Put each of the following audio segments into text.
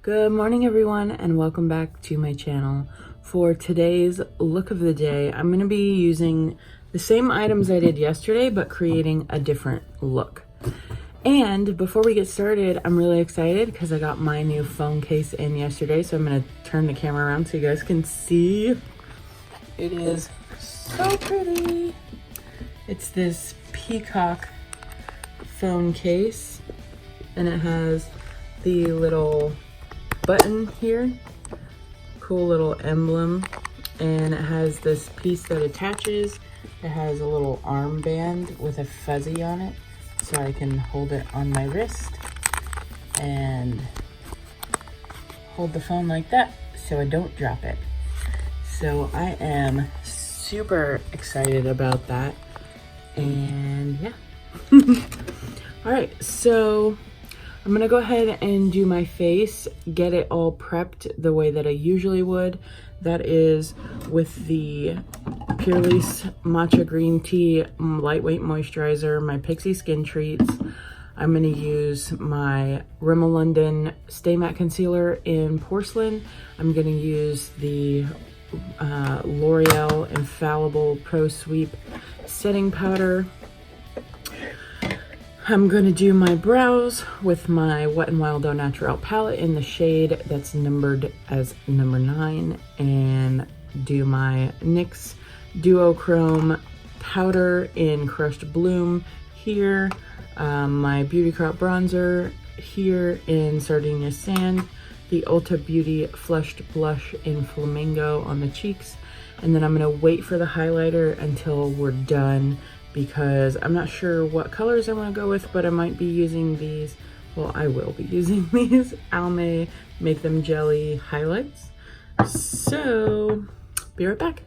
Good morning everyone and welcome back to my channel. For today's look of the day, I'm going to be using the same items I did yesterday but creating a different look. And before we get started, I'm really excited because I got my new phone case in yesterday, so I'm going to turn the camera around so you guys can see. It is so pretty. It's this Peacock phone case and it has the little button here, cool little emblem, and it has this piece that attaches. It has a little armband with a fuzzy on it so I can hold it on my wrist and hold the phone like that so I don't drop it. So I am super excited about that, and yeah. All right, so I'm gonna go ahead and do my face, get it all prepped the way that I usually would. That is with the Purely's matcha green tea lightweight moisturizer, my Pixie skin treats. I'm gonna use my Rimmel London Stay Matte Concealer in porcelain. I'm gonna use the L'Oreal Infallible Pro Sweep setting powder. I'm going to do my brows with my Wet n Wild Au Naturel palette in the shade that's numbered as number 9, and do my NYX Duochrome powder in Crushed Bloom here, my Beauty Crop bronzer here in Sardinia Sand, the Ulta Beauty Flushed Blush in Flamingo on the cheeks, and then I'm going to wait for the highlighter until we're done, because I'm not sure what colors I want to go with, but I might be using these, well, I will be using these Almay Make Them Jelly highlights. So, be right back.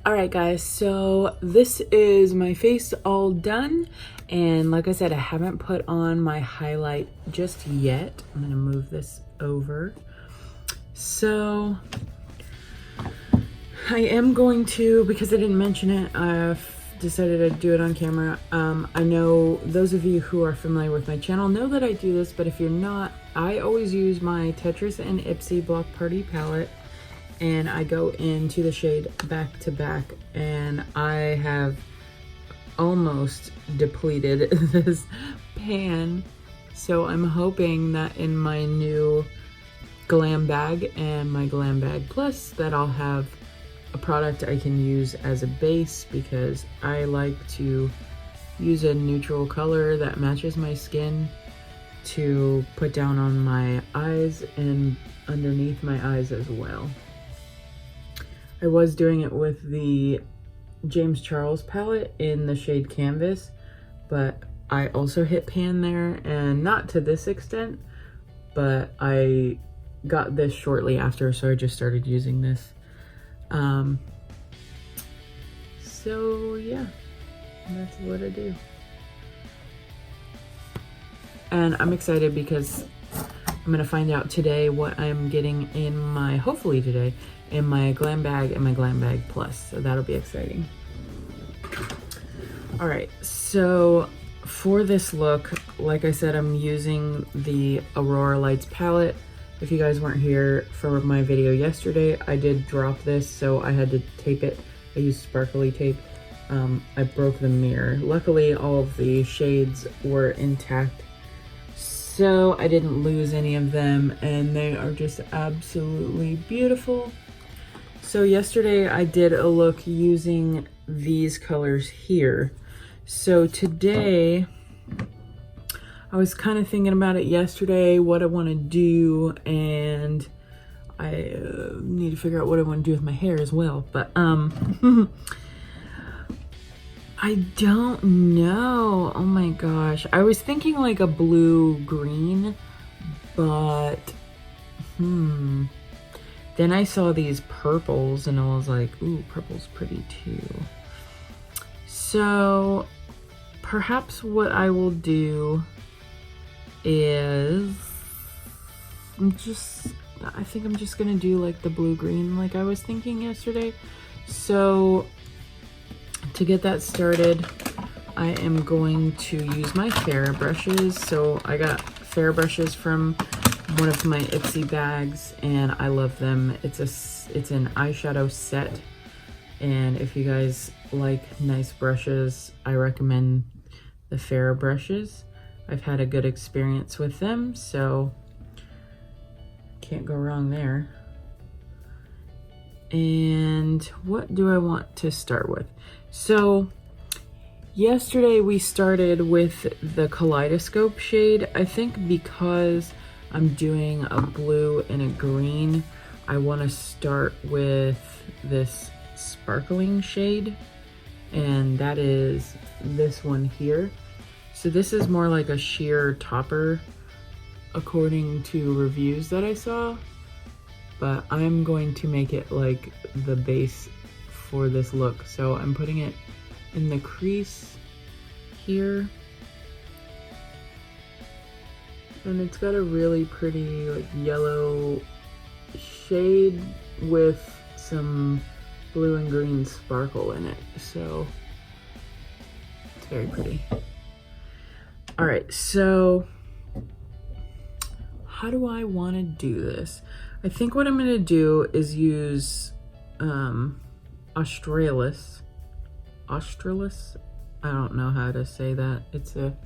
All right, guys, so this is my face all done. And like I said, I haven't put on my highlight just yet. I'm gonna move this over. So, I am going to, because I didn't mention it, I've decided to do it on camera. I know those of you who are familiar with my channel know that I do this, but if you're not, I always use my Tetris and Ipsy Block Party palette, and I go into the shade Back to Back, and I have almost depleted this pan. So I'm hoping that in my new Glam bag and my Glam bag Plus that I'll have a product I can use as a base, because I like to use a neutral color that matches my skin to put down on my eyes and underneath my eyes as well. I was doing it with the James Charles palette in the shade Canvas, but I also hit pan there, and not to this extent, but I got this shortly after, so I just started using this. So yeah, that's what I do. And I'm excited because I'm gonna find out today what I'm getting in my, hopefully today, in my Glam bag and my Glam bag Plus. So that'll be exciting. All right, so for this look, like I said, I'm using the Aurora Lights palette. If you guys weren't here for my video yesterday, I did drop this, so I had to tape it. I used sparkly tape. I broke the mirror. Luckily, all of the shades were intact, so I didn't lose any of them, and they are just absolutely beautiful. So yesterday, I did a look using these colors here. So today, I was kind of thinking about it yesterday, what I want to do, and I need to figure out what I want to do with my hair as well. But I don't know. Oh my gosh. I was thinking like a blue-green, but then I saw these purples and I was like, ooh, purple's pretty too. So perhaps what I will do is I think I'm just gonna do like the blue-green like I was thinking yesterday. So to get that started, I am going to use my Fair brushes. So I got Fair brushes from one of my Ipsy bags, and I love them. It's an eyeshadow set, and if you guys like nice brushes, I recommend the Fair brushes. I've had a good experience with them, so can't go wrong there. And what do I want to start with? So yesterday we started with the Kaleidoscope shade. I think because I'm doing a blue and a green, I want to start with this sparkling shade, and that is this one here. So this is more like a sheer topper according to reviews that I saw, but I'm going to make it like the base for this look. So I'm putting it in the crease here, and it's got a really pretty like yellow shade with some blue and green sparkle in it, so it's very pretty. All right, so how do I want to do this? I think what I'm going to do is use Australis. I don't know how to say that. It's a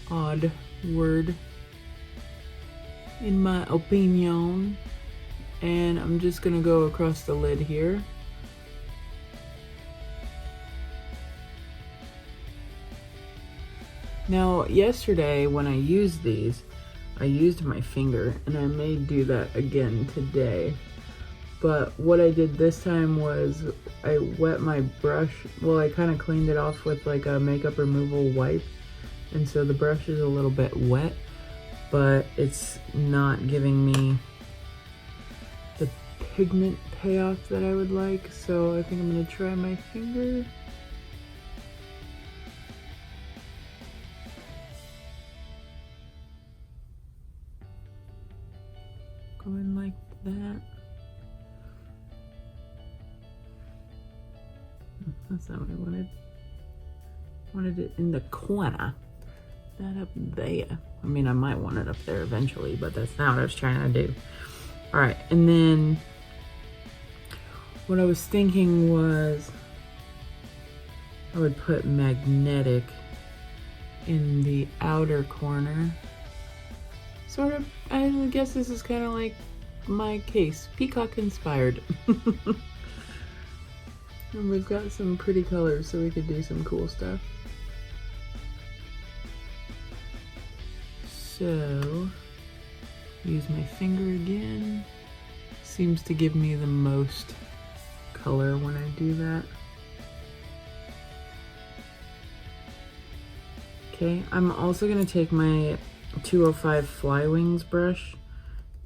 odd word in my opinion. And I'm just going to go across the lid here. Now, yesterday when I used these, I used my finger, and I may do that again today. But what I did this time was I wet my brush. Well, I kind of cleaned it off with like a makeup removal wipe. And so the brush is a little bit wet, but it's not giving me the pigment payoff that I would like. So I think I'm gonna try my finger. Going like that. That's not what I wanted. I wanted it in the corner, not up there. I mean, I might want it up there eventually, but that's not what I was trying to do. All right, and then what I was thinking was I would put magnetic in the outer corner. Sort of, I guess this is kind of like my case, Peacock inspired. And we've got some pretty colors, so we could do some cool stuff. So, use my finger again. Seems to give me the most color when I do that. Okay, I'm also gonna take my 205 Flywings brush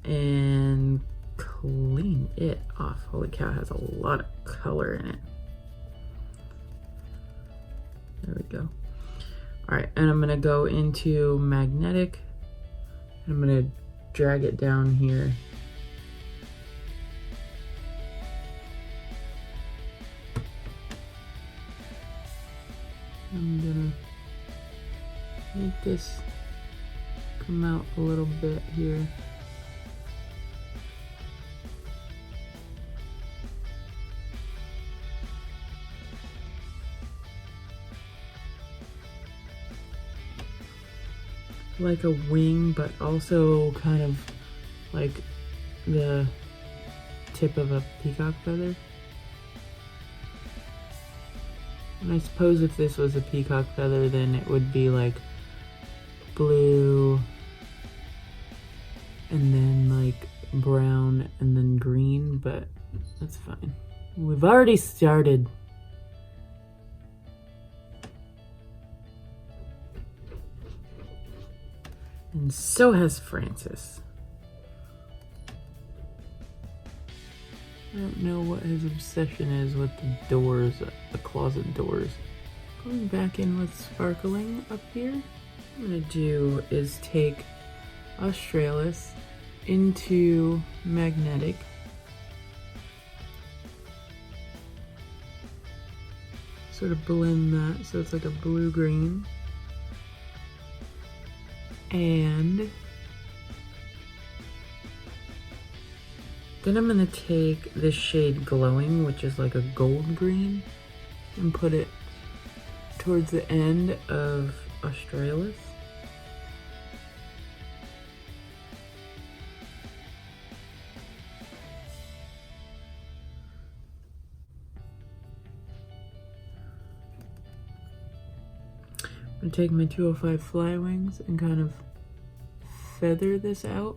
and clean it off. Holy cow, it has a lot of color in it. There we go. All right, and I'm gonna go into magnetic. I'm gonna drag it down here. I'm gonna make this come out a little bit here. Like a wing, but also kind of like the tip of a peacock feather. And I suppose if this was a peacock feather, then it would be like blue and then like brown and then green, but that's fine. We've already started. And so has Francis. I don't know what his obsession is with the doors, the closet doors. Going back in with sparkling up here. What I'm gonna do is take Australis into magnetic. Sort of blend that so it's like a blue-green. And Then I'm gonna take this shade Glowing, which is like a gold green, and put it towards the end of Australis. I'm gonna take my 205 Fly Wings and kind of feather this out.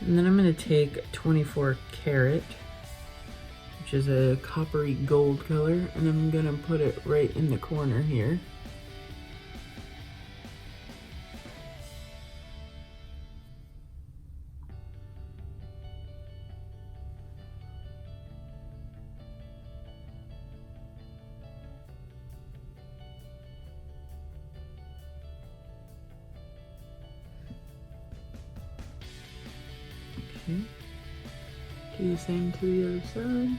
And then I'm going to take 24 Karat, which is a coppery gold color, and I'm going to put it right in the corner here. Okay. Do the same to the other side.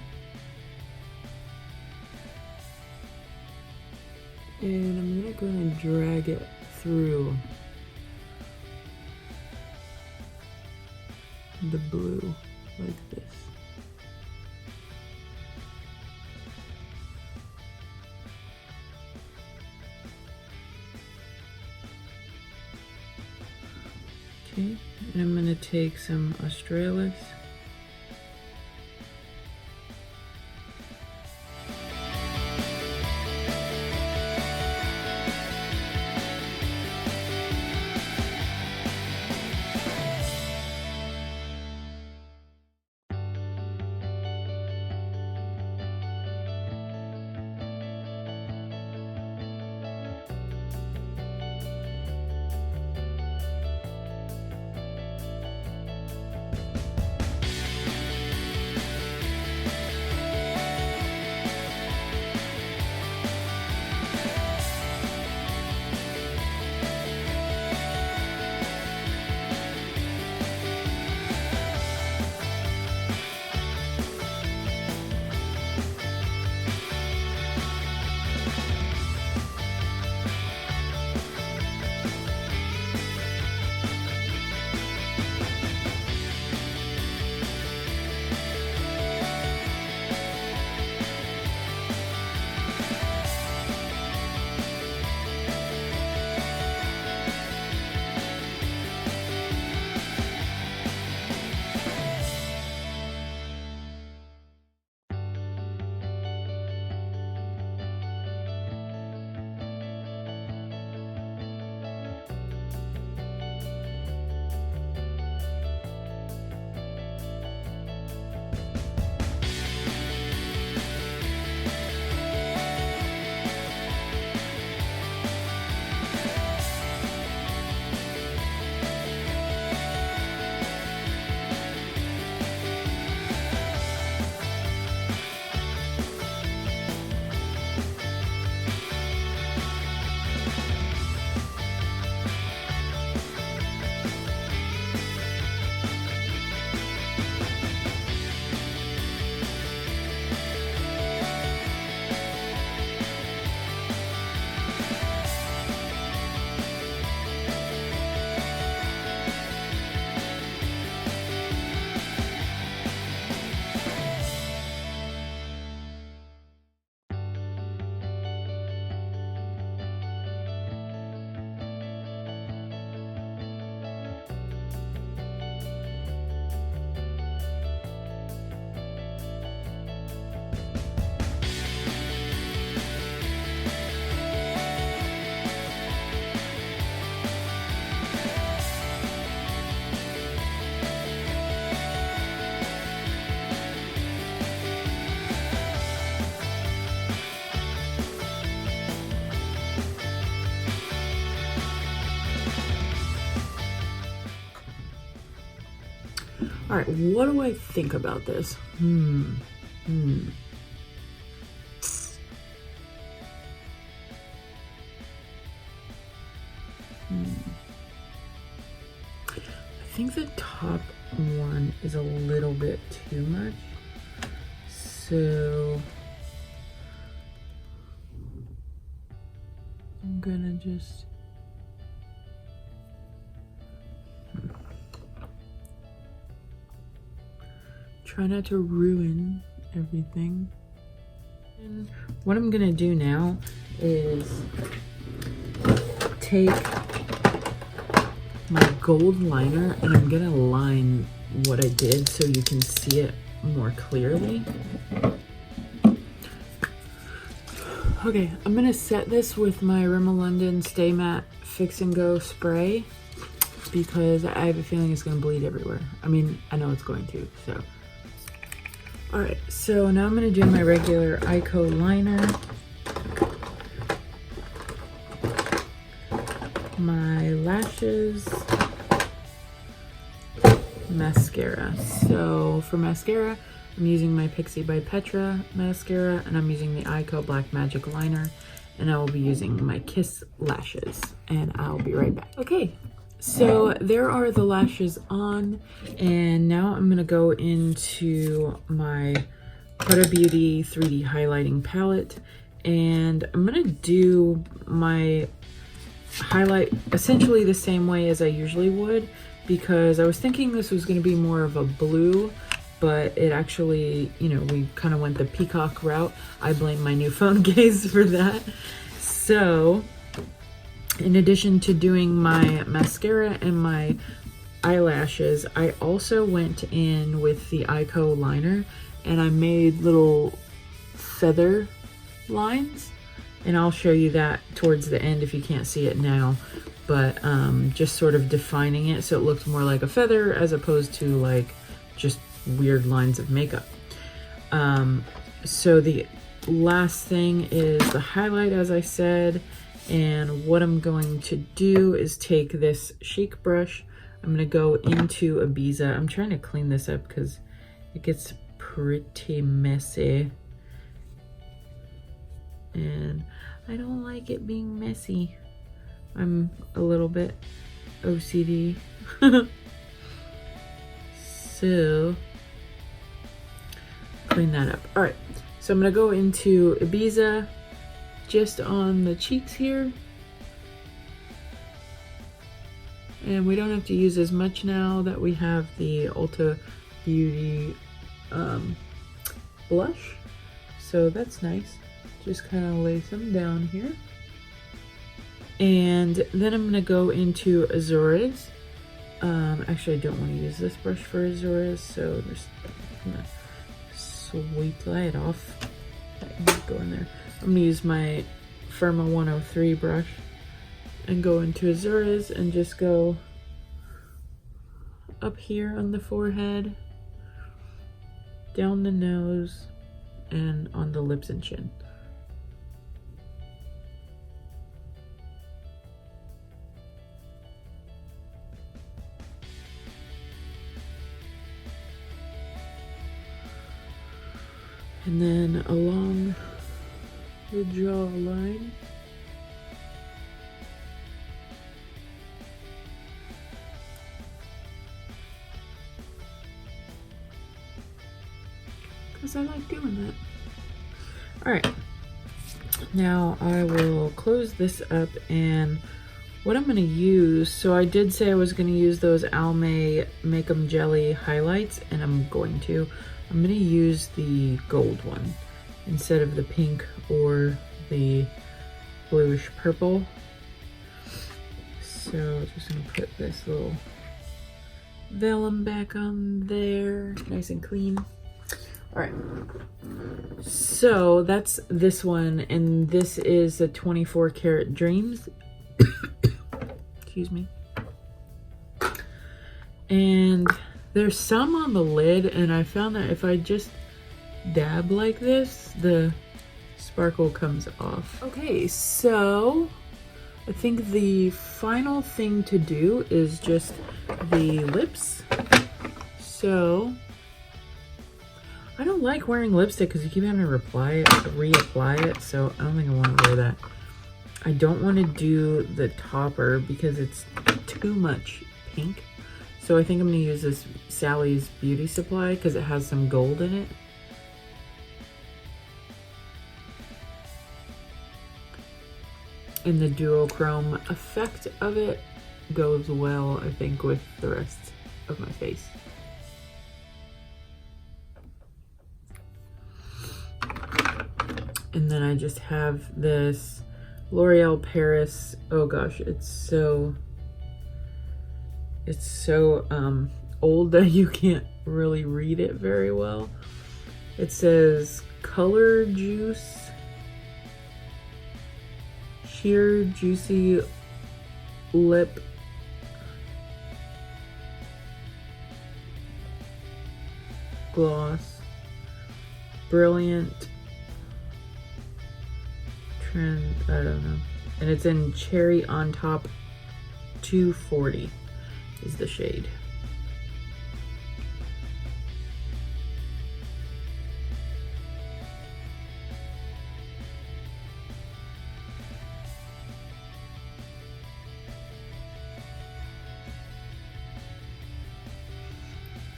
And I'm gonna drag it through the blue like this. Okay, and I'm gonna take some Australis. All right, what do I think about this? I think the top one is a little bit too much. So I'm gonna just try not to ruin everything. And what I'm gonna do now is take my gold liner and I'm gonna line what I did so you can see it more clearly. Okay, I'm gonna set this with my Rimmel London Stay Matte Fix and Go spray because I have a feeling it's gonna bleed everywhere. I mean, I know it's going to, so. All right, so now I'm gonna do my regular liner, my lashes, mascara. So for mascara, I'm using my Pixi by Petra mascara, and I'm using the Ico Black Magic liner, and I will be using my Kiss lashes, and I'll be right back. Okay, so there are the lashes on, and now I'm gonna go into my Huda Beauty 3D highlighting palette, and I'm gonna do my highlight essentially the same way as I usually would, because I was thinking this was going to be more of a blue, but it actually, you know, we kind of went the Peacock route. I blame my new phone case for that. So in addition to doing my mascara and my eyelashes, I also went in with the Ico liner and I made little feather lines. And I'll show you that towards the end if you can't see it now, but just sort of defining it so it looked more like a feather as opposed to like just weird lines of makeup. So the last thing is the highlight, as I said, and what I'm going to do is take this Chic brush. I'm gonna go into Ibiza. I'm trying to clean this up because it gets pretty messy. And I don't like it being messy. I'm a little bit OCD. So, clean that up. All right, so I'm gonna go into Ibiza just on the cheeks here. And we don't have to use as much now that we have the Ulta Beauty blush. So that's nice. Just kind of lay some down here. And then I'm gonna go into Azores. Actually, I don't want to use this brush for Azores, so just gonna sweep that off. Go in there. I'm gonna use my Firma 103 brush and go into Azores and just go up here on the forehead, down the nose, and on the lips and chin. And then along the jawline. Because I like doing that. Alright. Now I will close this up, and what I'm going to use, so I did say I was going to use those Almay Make 'em Jelly highlights, and I'm going to. I'm going to use the gold one instead of the pink or the bluish purple. So just going to put this little vellum back on there, nice and clean. All right, so that's this one, and this is the 24 Karat Dreams. Excuse me. And there's some on the lid, and I found that if I just dab like this, the sparkle comes off. Okay, so I think the final thing to do is just the lips. So I don't like wearing lipstick because you keep having to reapply it, so I don't think I want to wear that. I don't want to do the topper because it's too much pink. So I think I'm going to use this Sally's Beauty Supply because it has some gold in it. And the duochrome effect of it goes well, I think, with the rest of my face. And then I just have this L'Oreal Paris. Oh gosh, it's so old that you can't really read it very well. It says Color Juice Sheer Juicy Lip Gloss, Brilliant Trend, I don't know. And it's in Cherry on Top 240 is the shade.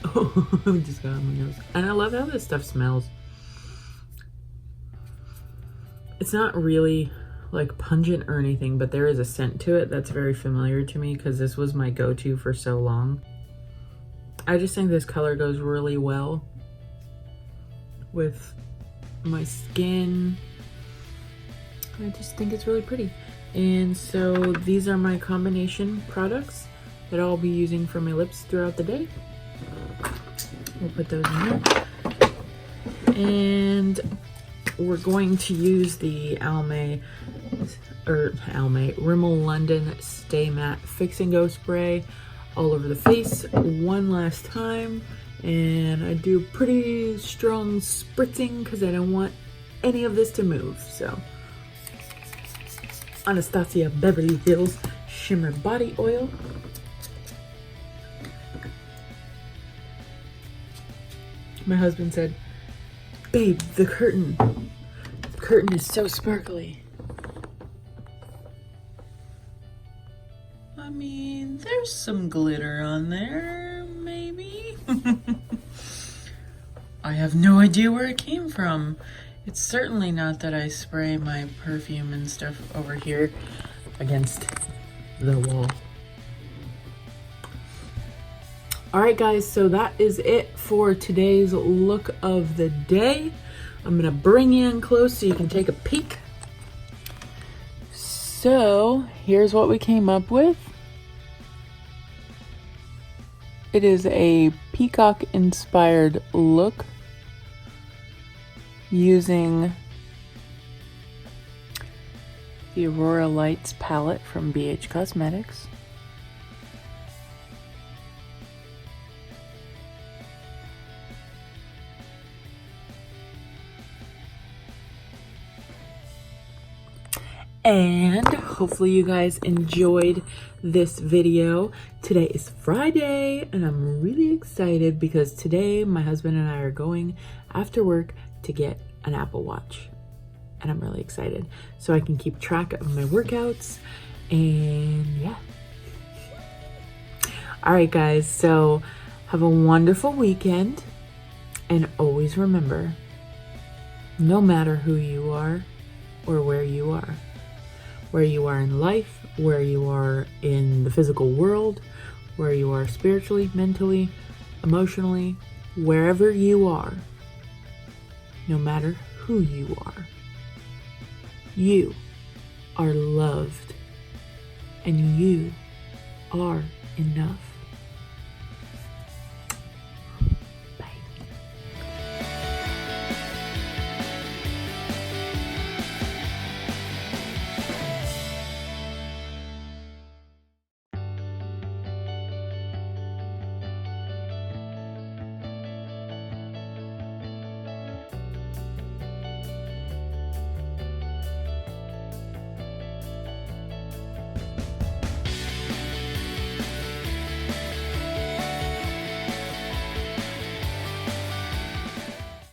Oh, I just got on my nose. And I love how this stuff smells. It's not really like pungent or anything, but there is a scent to it that's very familiar to me because this was my go-to for so long. I just think this color goes really well with my skin. I just think it's really pretty. And so these are my combination products that I'll be using for my lips throughout the day. We'll put those in there. And we're going to use the Rimmel London Stay Matte Fix and Go spray all over the face one last time. And I do pretty strong spritzing because I don't want any of this to move. So Anastasia Beverly Hills Shimmer Body Oil. My husband said, "Babe, the curtain is so sparkly." I mean, there's some glitter on there, maybe. I have no idea where it came from. It's certainly not that I spray my perfume and stuff over here against the wall. All right, guys, so that is it for today's look of the day. I'm gonna bring you in close so you can take a peek. So here's what we came up with. It is a Peacock inspired look using the Aurora Lights palette from BH Cosmetics. And hopefully you guys enjoyed this video. Today is Friday and I'm really excited because today my husband and I are going after work to get an Apple Watch. And I'm really excited so I can keep track of my workouts and yeah. All right, guys, so have a wonderful weekend and always remember, no matter who you are or where you are in life, where you are in the physical world, where you are spiritually, mentally, emotionally, wherever you are, no matter who you are loved and you are enough.